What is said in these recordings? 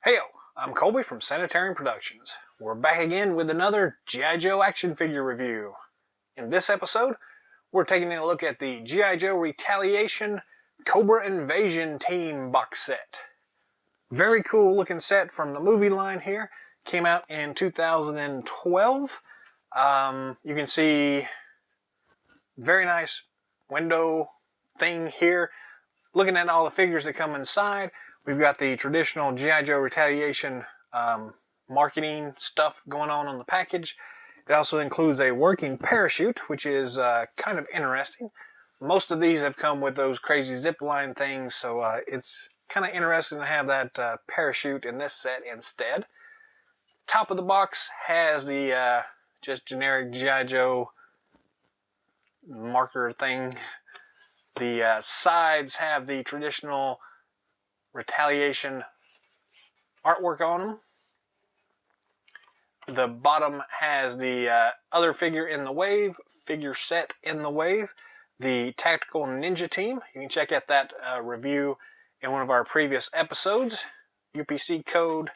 Heyo, I'm Colby from Sanitarian Productions. We're back again with another G.I. Joe action figure review. In this episode, we're taking a look at the G.I. Joe Retaliation Cobra Invasion Team box set. Very cool looking set from the movie line here. Came out in 2012. You can see very nice window thing here. Looking at all the figures that come inside, we've got the traditional G.I. Joe Retaliation marketing stuff going on the package. It also includes a working parachute, which is kind of interesting. Most of these have come with those crazy zip line things, so it's kind of interesting to have that parachute in this set instead. Top of the box has the just generic G.I. Joe marker thing. The sides have the traditional Retaliation artwork on them. The bottom has the other figure in the wave, figure set in the wave, the Tactical Ninja Team. You can check out that review in one of our previous episodes, UPC code.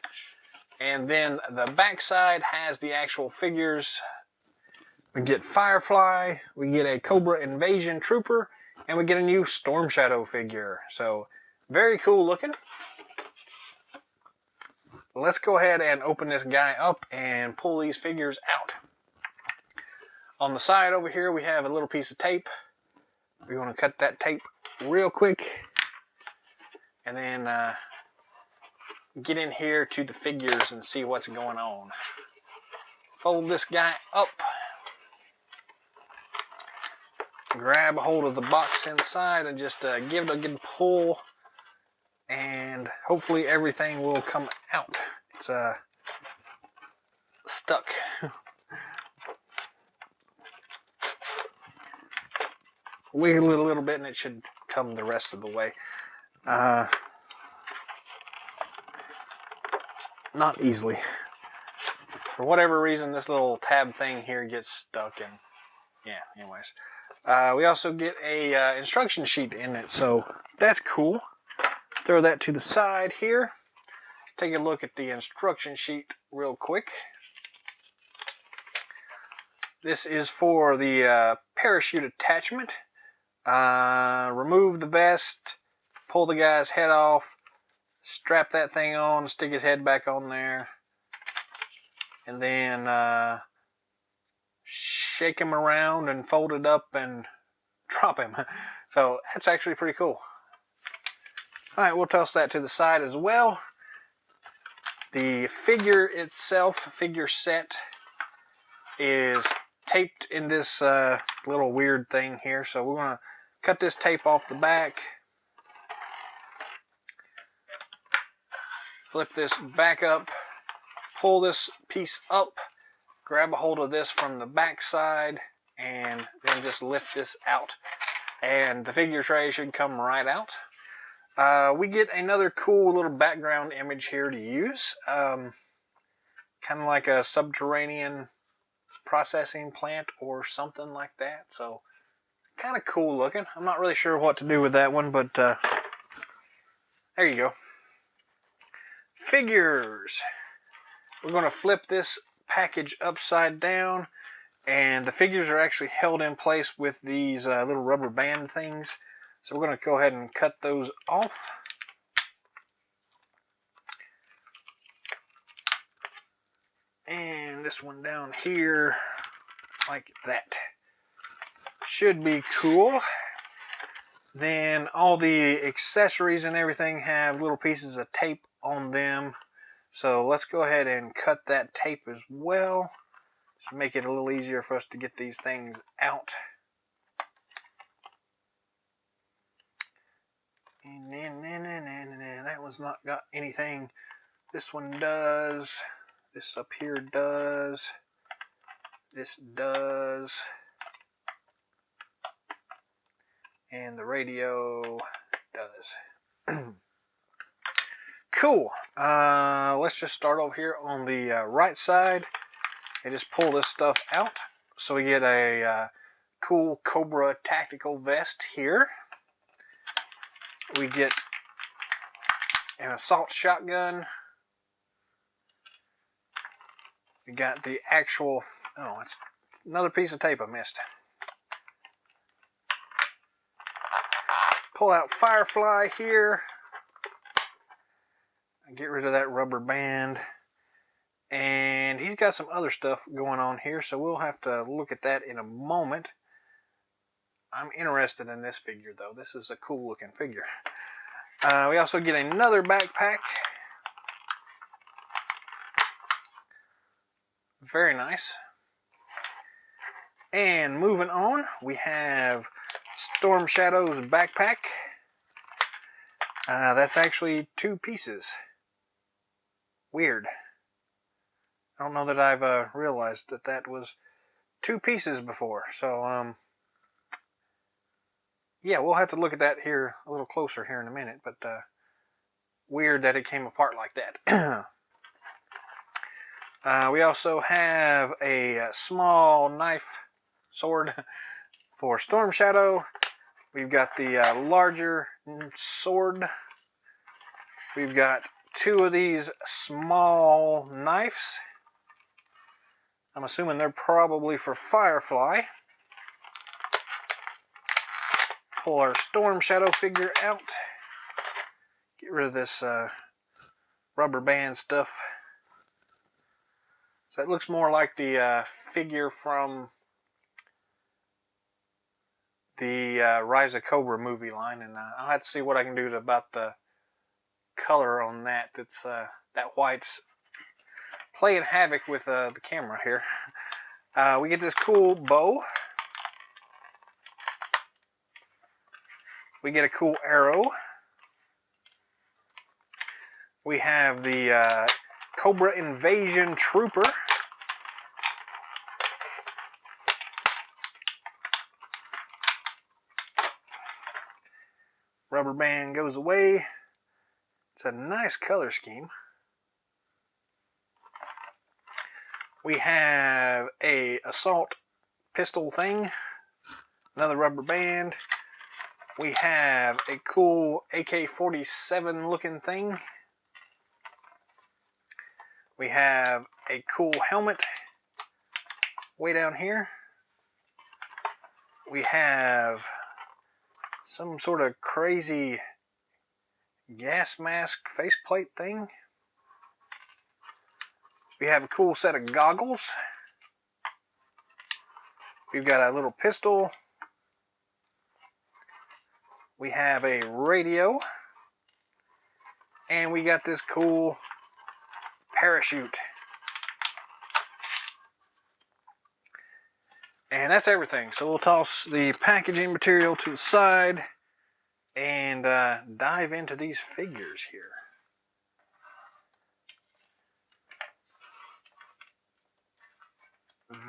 And then the back side has the actual figures. We get Firefly, we get a Cobra Invasion Trooper, and we get a new Storm Shadow figure. So, very cool looking. Let's go ahead and open this guy up and pull these figures out. On the side over here, we have a little piece of tape. We want to cut that tape real quick. And then get in here to the figures and see what's going on. Fold this guy up. Grab a hold of the box inside and just give it a good pull, and hopefully everything will come out. It's stuck. Wiggle it a little bit and it should come the rest of the way. Not easily. For whatever reason, this little tab thing here gets stuck, and yeah, anyways. We also get a instruction sheet in it, so that's cool. Throw that to the side here. Let's take a look at the instruction sheet real quick. This is for the parachute attachment. Remove the vest, pull the guy's head off, strap that thing on, stick his head back on there, and then shake him around and fold it up and drop him. So that's actually pretty cool. Alright, we'll toss that to the side as well. The figure itself, figure set, is taped in this little weird thing here. So we're going to cut this tape off the back. Flip this back up. Pull this piece up. Grab a hold of this from the back side and then just lift this out, and the figure tray should come right out. We get another cool little background image here to use, kind of like a subterranean processing plant or something like that, so kind of cool looking. I'm not really sure what to do with that one, but there you go. Figures. We're going to flip this package upside down, and the figures are actually held in place with these little rubber band things, so we're going to go ahead and cut those off. And this one down here, like that. Should be cool. Then all the accessories and everything have little pieces of tape on them. So let's go ahead and cut that tape as well. Just make it a little easier for us to get these things out. And that one's not got anything. This one does. This up here does. This does. And the radio does. Cool. Let's just start over here on the right side and just pull this stuff out. So we get a cool Cobra tactical vest here. We get an assault shotgun, We got the actual, oh, it's another piece of tape I missed. Pull out Firefly here. Get rid of that rubber band. And he's got some other stuff going on here, so we'll have to look at that in a moment. I'm interested in this figure, though. This is a cool looking figure. We also get another backpack. Very nice. And moving on, we have Storm Shadow's backpack. That's actually 2 pieces. Weird. I don't know that I've realized that that was 2 pieces before. So, yeah, we'll have to look at that here a little closer here in a minute. But weird that it came apart like that. We also have a small knife sword for Storm Shadow. We've got the larger sword. We've got 2 of these small knives. I'm assuming they're probably for Firefly. Pull our Storm Shadow figure out. Get rid of this rubber band stuff. So it looks more like the figure from the Rise of Cobra movie line, and I'll have to see what I can do about the color on that. That's that white's playing havoc with the camera here. We get this cool bow. We get a cool arrow. We have the Cobra Invasion Trooper. Rubber band goes away. It's a nice color scheme. We have a assault pistol thing. Another rubber band. We have a cool AK-47 looking thing. We have a cool helmet way down here. We have some sort of crazy gas mask faceplate thing. We have a cool set of goggles. We've got a little pistol. We have a radio. And we got this cool parachute. And that's everything. So we'll toss the packaging material to the side and dive into these figures here.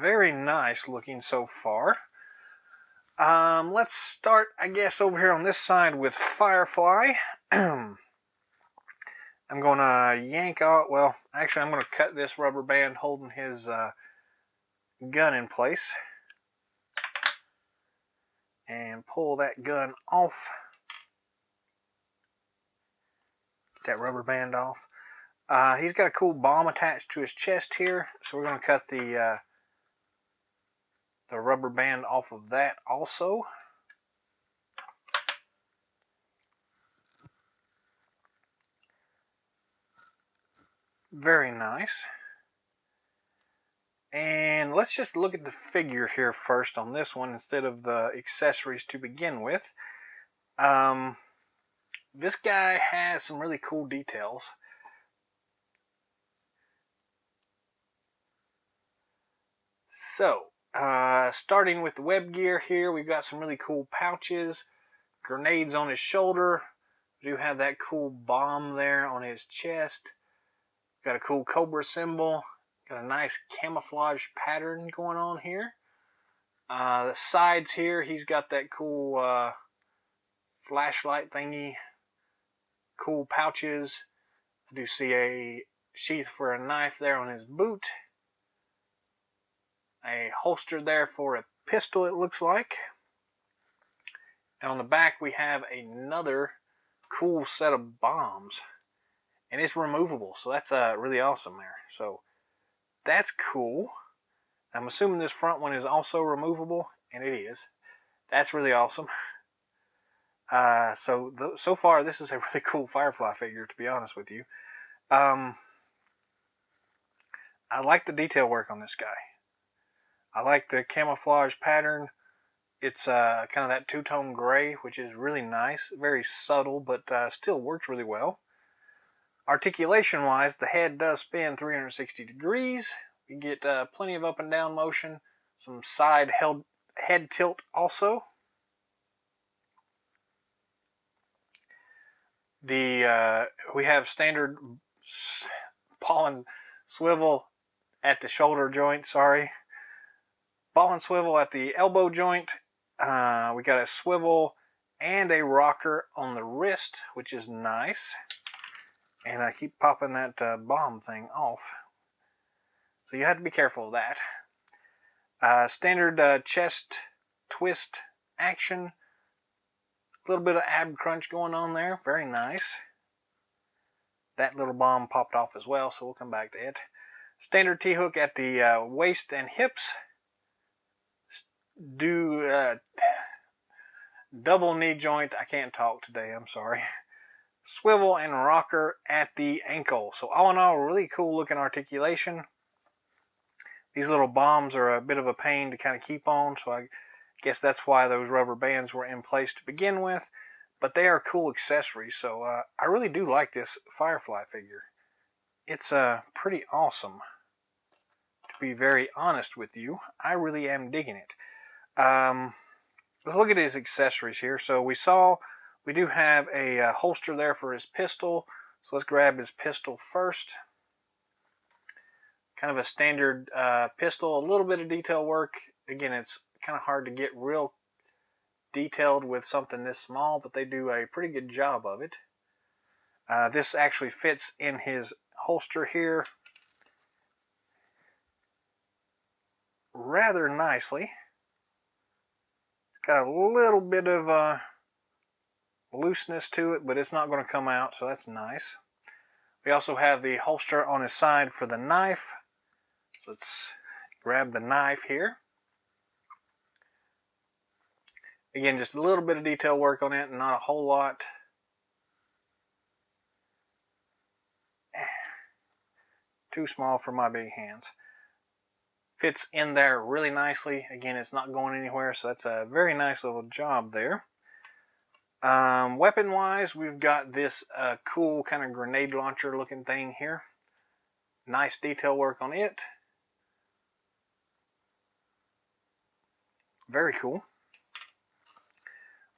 Very nice looking so far. Let's start, I guess, over here on this side with Firefly. I'm going to yank out, well, actually I'm going to cut this rubber band holding his gun in place. And pull that gun off. Get that rubber band off. He's got a cool bomb attached to his chest here, so we're going to cut the rubber band off of that also. Very nice. And let's just look at the figure here first on this one instead of the accessories to begin with. This guy has some really cool details. So, starting with the web gear here, we've got some really cool pouches, grenades on his shoulder. We do have that cool bomb there on his chest. Got a cool Cobra symbol. Got a nice camouflage pattern going on here. The sides here, he's got that cool flashlight thingy. Cool pouches. I do see a sheath for a knife there on his boot. A holster there for a pistol, it looks like. And on the back, we have another cool set of bombs. And it's removable, so that's really awesome there. So that's cool. I'm assuming this front one is also removable, and it is. That's really awesome. So far, this is a really cool Firefly figure, to be honest with you. I like the detail work on this guy. I like the camouflage pattern. It's kind of that two-tone gray, which is really nice. Very subtle, but still works really well. Articulation-wise, the head does spin 360 degrees. You get plenty of up and down motion. Some side head tilt also. We have standard ball and swivel at the shoulder joint, ball and swivel at the elbow joint. We got a swivel and a rocker on the wrist, which is nice. And I keep popping that bomb thing off. So you have to be careful of that. Standard chest twist action. A little bit of ab crunch going on there. Very nice. That little bomb popped off as well, so we'll come back to it. Standard T-hook at the waist and hips. Double knee joint. I can't talk today, I'm sorry. Swivel and rocker at the ankle. So all in all, really cool looking articulation. These little bombs are a bit of a pain to kind of keep on, so I guess that's why those rubber bands were in place to begin with. But they are cool accessories, so I really do like this Firefly figure. It's pretty awesome. To be very honest with you, I really am digging it. Let's look at his accessories here. So we do have a holster there for his pistol. So let's grab his pistol first. Kind of a standard pistol, a little bit of detail work. Again, it's kind of hard to get real detailed with something this small, but they do a pretty good job of it. This actually fits in his holster here rather nicely. It's got a little bit of looseness to it, but it's not going to come out, so that's nice. We also have the holster on his side for the knife. Let's grab the knife here. Again, just a little bit of detail work on it, and not a whole lot. Too small for my big hands. Fits in there really nicely. Again, it's not going anywhere, so that's a very nice little job there. Weapon-wise, we've got this cool kind of grenade launcher looking thing here. Nice detail work on it. Very cool.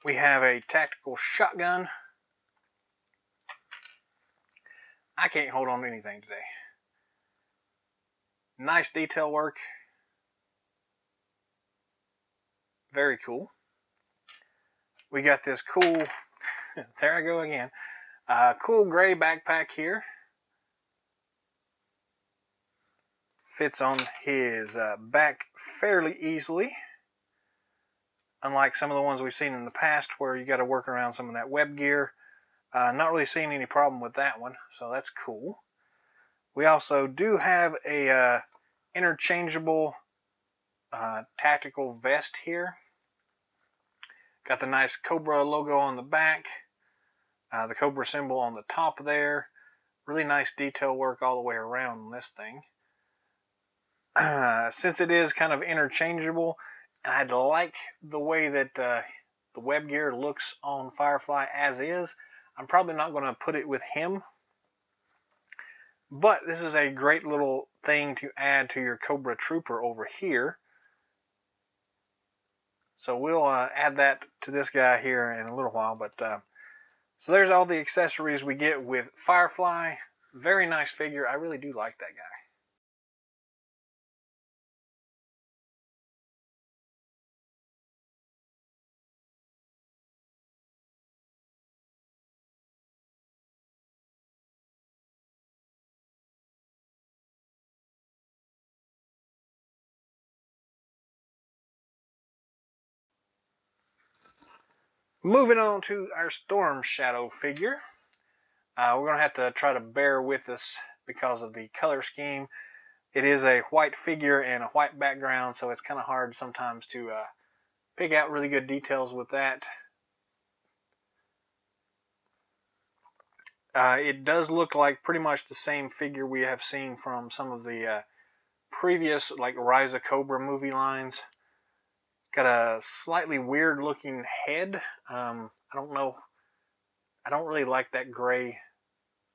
We have a tactical shotgun. I can't hold on to anything today. Nice detail work. Very cool. We got this cool, there I go again, cool gray backpack here. Fits on his back fairly easily. Unlike some of the ones we've seen in the past where you got to work around some of that web gear. Not really seeing any problem with that one, so that's cool. We also do have a interchangeable tactical vest here. Got the nice Cobra logo on the back, the Cobra symbol on the top there. Really nice detail work all the way around on this thing. Since it is kind of interchangeable, and I like the way that the web gear looks on Firefly as is, I'm probably not going to put it with him. But this is a great little thing to add to your Cobra Trooper over here. So we'll add that to this guy here in a little while. But so there's all the accessories we get with Firefly. Very nice figure. I really do like that guy. Moving on to our Storm Shadow figure. We're going to have to try to bear with us because of the color scheme. it is a white figure and a white background, so it's kind of hard sometimes to pick out really good details with that. It does look like pretty much the same figure we have seen from some of the previous, like, Rise of Cobra movie lines. Got a slightly weird looking head. I don't know. I don't really like that gray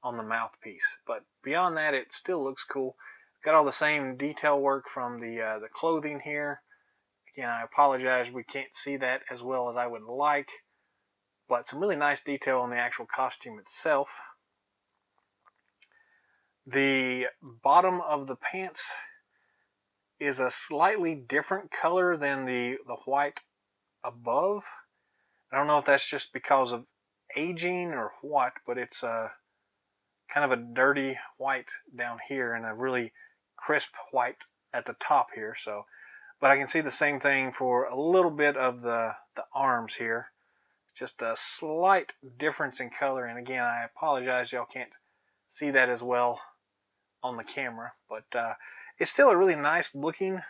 on the mouthpiece, but beyond that, it still looks cool. Got all the same detail work from the clothing here. Again, I apologize we can't see that as well as I would like, but some really nice detail on the actual costume itself. The bottom of the pants is a slightly different color than the white above. I don't know if that's just because of aging or what, but it's kind of a dirty white down here and a really crisp white at the top here. So, but I can see the same thing for a little bit of the arms here. Just a slight difference in color, and again, I apologize y'all can't see that as well on the camera, but it's still a really nice looking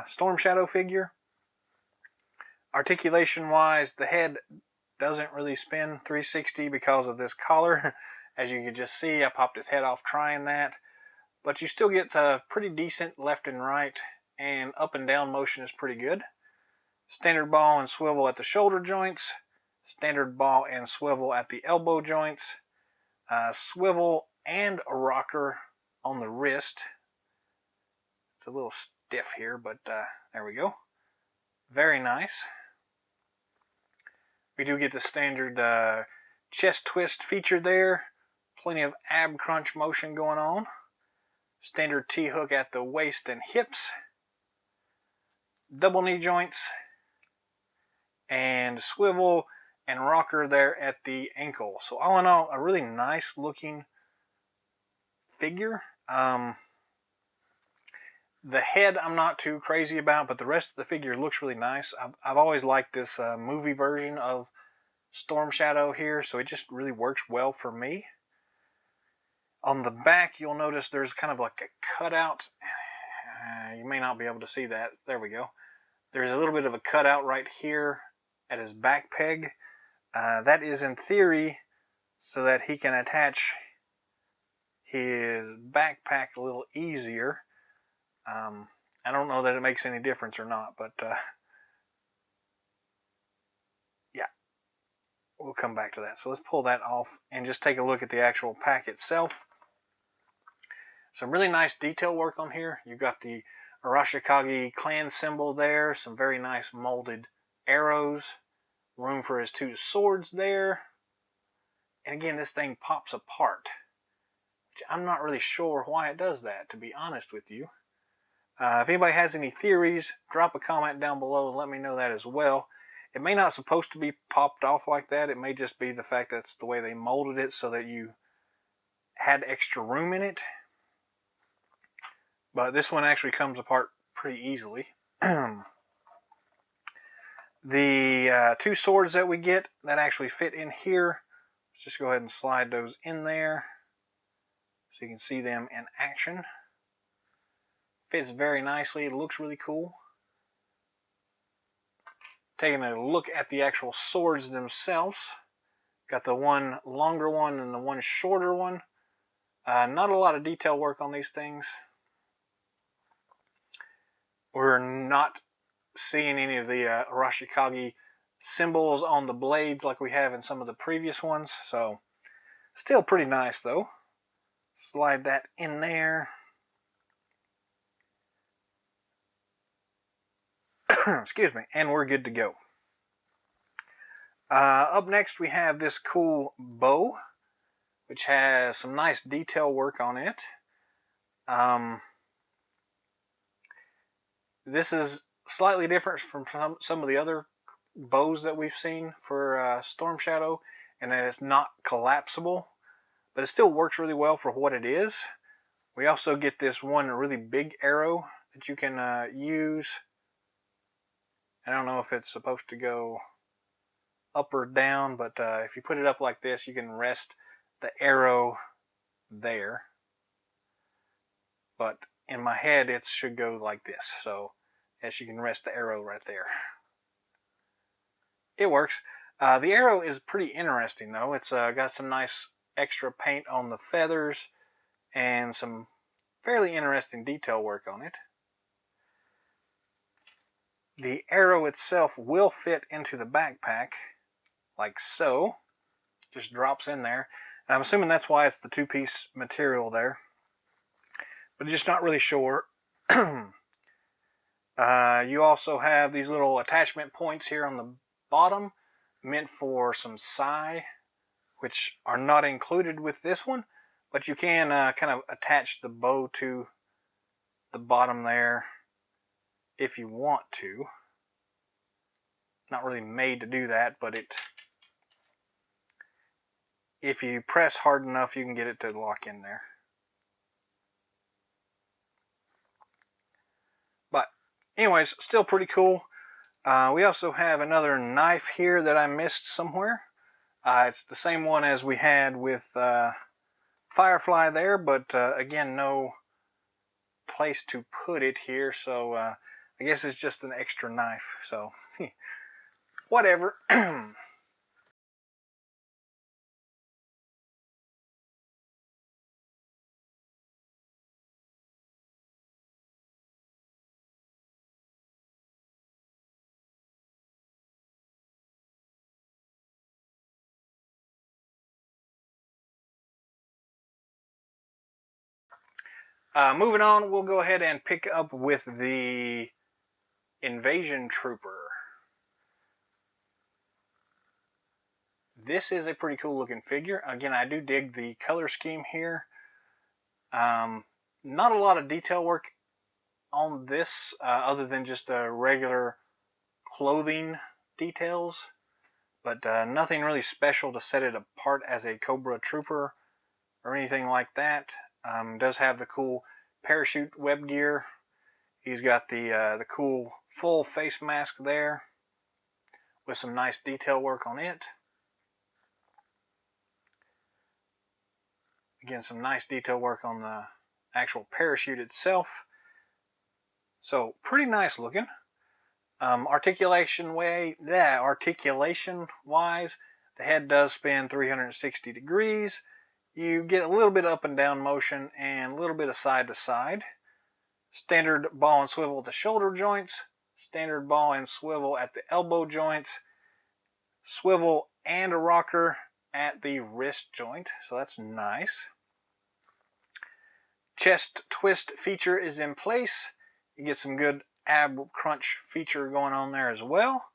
Storm Shadow figure. Articulation wise, the head doesn't really spin 360 because of this collar. As you can just see, I popped his head off trying that, but you still get pretty decent left and right, and up and down motion is pretty good. Standard ball and swivel at the shoulder joints, standard ball and swivel at the elbow joints, swivel and a rocker on the wrist. It's a little stiff here, but there we go. Very nice. We do get the standard chest twist feature there. Plenty of ab crunch motion going on. Standard T-hook at the waist and hips. Double knee joints. And swivel and rocker there at the ankle. So all in all, a really nice looking figure. The head I'm not too crazy about, but the rest of the figure looks really nice. I've always liked this movie version of Storm Shadow here, so it just really works well for me. On the back, you'll notice there's kind of like a cutout. You may not be able to see that. There we go. There's a little bit of a cutout right here at his back peg. That is in theory so that he can attach his backpack a little easier. I don't know that it makes any difference or not, but yeah, we'll come back to that. So let's pull that off and just take a look at the actual pack itself. Some really nice detail work on here. You've got the Arashikage clan symbol there, some very nice molded arrows, room for his two swords there. And again, this thing pops apart, which I'm not really sure why it does that, to be honest with you. If anybody has any theories, drop a comment down below and let me know that as well. It may not supposed to be popped off like that. It may just be the fact that's the way they molded it so that you had extra room in it. But this one actually comes apart pretty easily. The two swords that we get that actually fit in here, let's just go ahead and slide those in there so you can see them in action. Fits very nicely. It looks really cool. Taking a look at the actual swords themselves. Got the one longer one and the one shorter one. Not a lot of detail work on these things. We're not seeing any of the Arashikage symbols on the blades like we have in some of the previous ones. So, still pretty nice though. Slide that in there. Excuse me, and we're good to go. Up next we have this cool bow, which has some nice detail work on it. This is slightly different from some of the other bows that we've seen for Storm Shadow, and that it's not collapsible, but it still works really well for what it is. We also get this one really big arrow that you can use. I don't know if it's supposed to go up or down, but if you put it up like this, you can rest the arrow there. But in my head it should go like this. So as you can rest the arrow right there. It works. The arrow is pretty interesting though. It's got some nice extra paint on the feathers and some fairly interesting detail work on it. The arrow itself will fit into the backpack like so. Just drops in there. And I'm assuming that's why it's the two-piece material there. But just not really sure. You also have these little attachment points here on the bottom meant for some psi, which are not included with this one, but you can kind of attach the bow to the bottom there if you want to. Not really made to do that, but if you press hard enough, you can get it to lock in there. But anyways, still pretty cool. We also have another knife here that I missed somewhere. It's the same one as we had with Firefly there, but again, no place to put it here, so I guess it's just an extra knife, so whatever. Moving on, we'll go ahead and pick up with the Invasion Trooper. This is a pretty cool looking figure. Again, I do dig the color scheme here. Not a lot of detail work on this other than just regular clothing details, but nothing really special to set it apart as a Cobra Trooper or anything like that. Does have the cool parachute web gear. He's got the cool full face mask there with some nice detail work on it. Again, some nice detail work on the actual parachute itself. So pretty nice looking. Articulation wise, the head does spin 360 degrees. You get a little bit up and down motion and a little bit of side to side. Standard ball and swivel at the shoulder joints. Standard ball and swivel at the elbow joints. Swivel and a rocker at the wrist joint. So that's nice. Chest twist feature is in place. You get some good ab crunch feature going on there as well.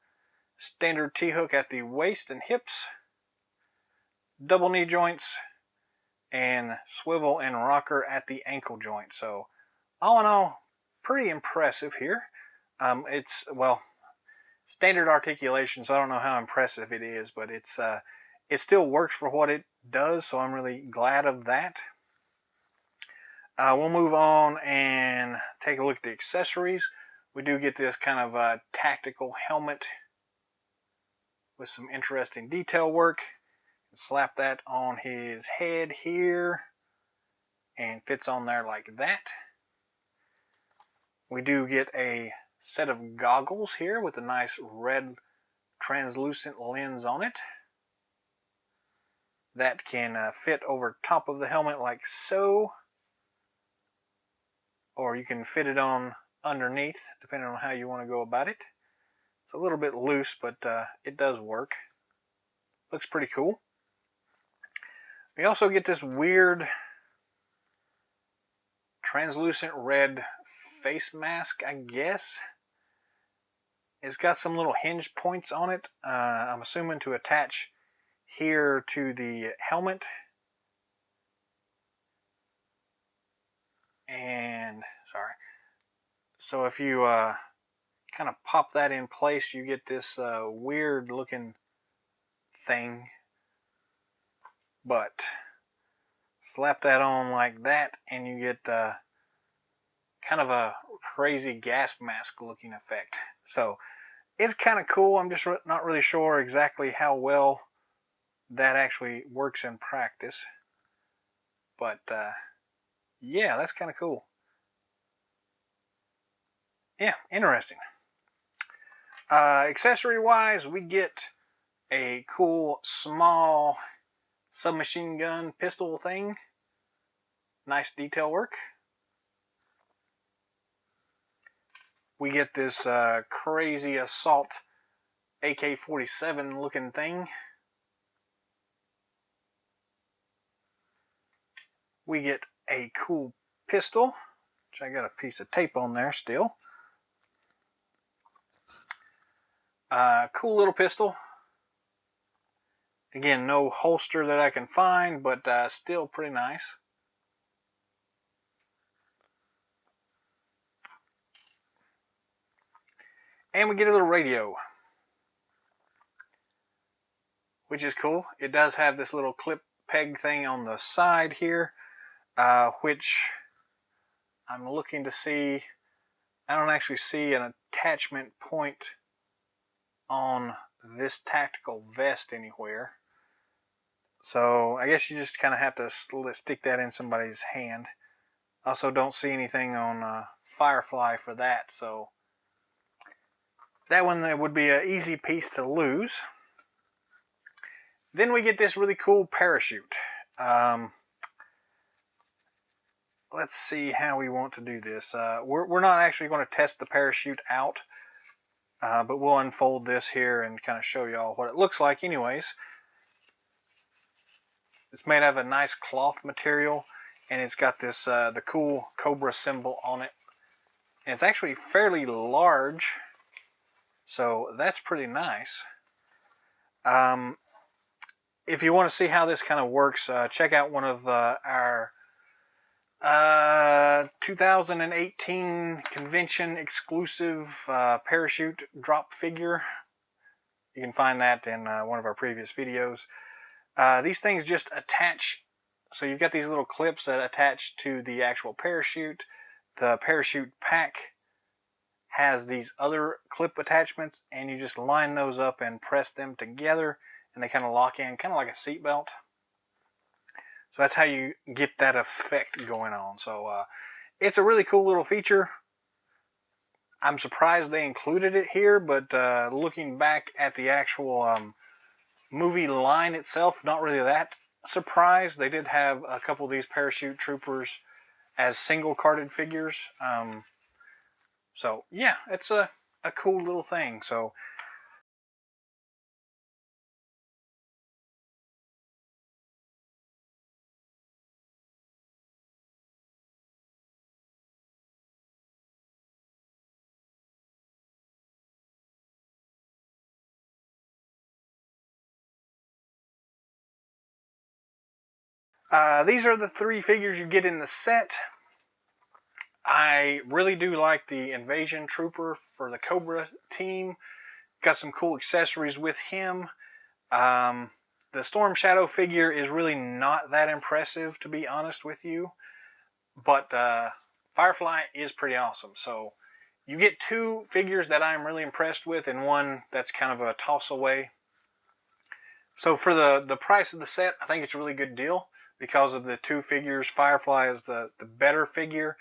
Standard T-hook at the waist and hips. Double knee joints. And swivel and rocker at the ankle joint. So all in all, pretty impressive here. It's, well, standard articulation, so I don't know how impressive it is, but it still works for what it does, so I'm really glad of that. We'll move on and take a look at the accessories. We do get this kind of tactical helmet with some interesting detail work. Slap that on his head here and fits on there like that. We do get a set of goggles here with a nice red translucent lens on it that can fit over top of the helmet like so, or you can fit it on underneath depending on how you want to go about it. It's a little bit loose, but it does work. Looks pretty cool. We also get this weird translucent red face mask, I guess. It's got some little hinge points on it. I'm assuming to attach here to the helmet. And, sorry. So if you kind of pop that in place, you get this weird looking thing. But slap that on like that and you get kind of a crazy gas mask looking effect. So it's kind of cool. I'm just not really sure exactly how well that actually works in practice. But yeah, that's kind of cool. yeah, interesting. Accessory-wise, we get a cool small submachine gun pistol thing. Nice detail work. We get this crazy assault AK-47 looking thing. We get a cool pistol, which I got a piece of tape on there still. Cool little pistol. Again, no holster that I can find, but still pretty nice. And we get a little radio, which is cool. It does have this little clip peg thing on the side here, which I'm looking to see. I don't actually see an attachment point on this tactical vest anywhere. So I guess you just kind of have to stick that in somebody's hand. Also don't see anything on Firefly for that, so that one would be an easy piece to lose. Then we get this really cool parachute. Let's see how we want to do this. We're not actually going to test the parachute out, but we'll unfold this here and kind of show y'all what it looks like anyways. It's made out of a nice cloth material, and it's got this the cool Cobra symbol on it. And it's actually fairly large, so that's pretty nice. If you want to see how this kind of works, check out one of our 2018 convention exclusive parachute drop figure. You can find that in one of our previous videos. These things just attach, so you've got these little clips that attach to the actual parachute. The parachute pack has these other clip attachments, and you just line those up and press them together, and they kind of lock in, kind of like a seatbelt. So that's how you get that effect going on. So it's a really cool little feature. I'm surprised they included it here, but looking back at the actual movie line itself, not really that surprised. They did have a couple of these parachute troopers as single carded figures. So yeah, it's a cool little thing. So these are the three figures you get in the set. I really do like the Invasion Trooper for the Cobra team. Got some cool accessories with him. The Storm Shadow figure is really not that impressive, to be honest with you. But Firefly is pretty awesome. So you get two figures that I'm really impressed with, and one that's kind of a toss away. So for the price of the set, I think it's a really good deal. Because of the two figures, Firefly is the better figure.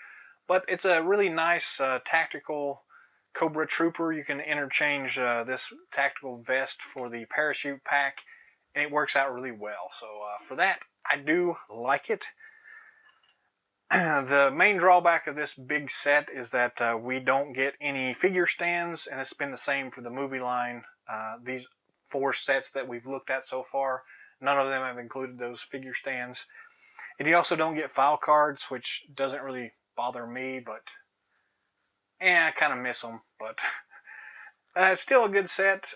But it's a really nice tactical Cobra Trooper. You can interchange this tactical vest for the parachute pack, and it works out really well. So for that, I do like it. The main drawback of this big set is that we don't get any figure stands, and it's been the same for the movie line. These 4 sets that we've looked at so far, none of them have included those figure stands. And you also don't get file cards, which doesn't really bother me, but I kind of miss them. But it's still a good set.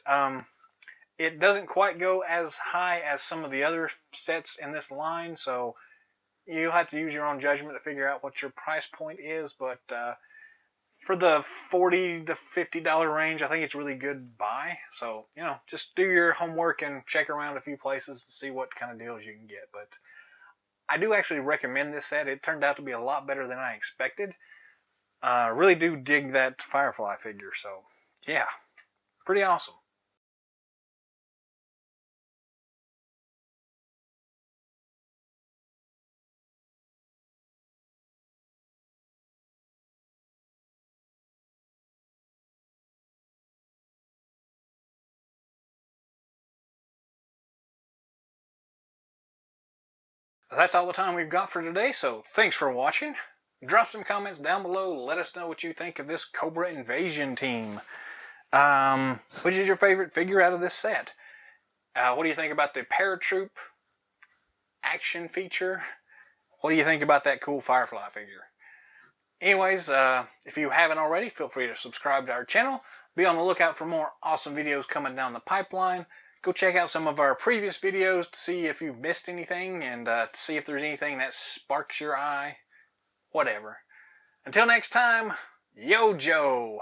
It doesn't quite go as high as some of the other sets in this line, so you'll have to use your own judgment to figure out what your price point is. But for the $40 to $50 range, I think it's a really good buy. So, just do your homework and check around a few places to see what kind of deals you can get. But I do actually recommend this set. It turned out to be a lot better than I expected. Really do dig that Firefly figure. So, yeah, pretty awesome. That's all the time we've got for today, so thanks for watching. Drop some comments down below. Let us know what you think of this Cobra Invasion Team. Which is your favorite figure out of this set? What do you think about the Paratroop action feature? What do you think about that cool Firefly figure? Anyways, if you haven't already, feel free to subscribe to our channel. Be on the lookout for more awesome videos coming down the pipeline. Go check out some of our previous videos to see if you've missed anything and to see if there's anything that sparks your eye. Whatever. Until next time, Yo Joe!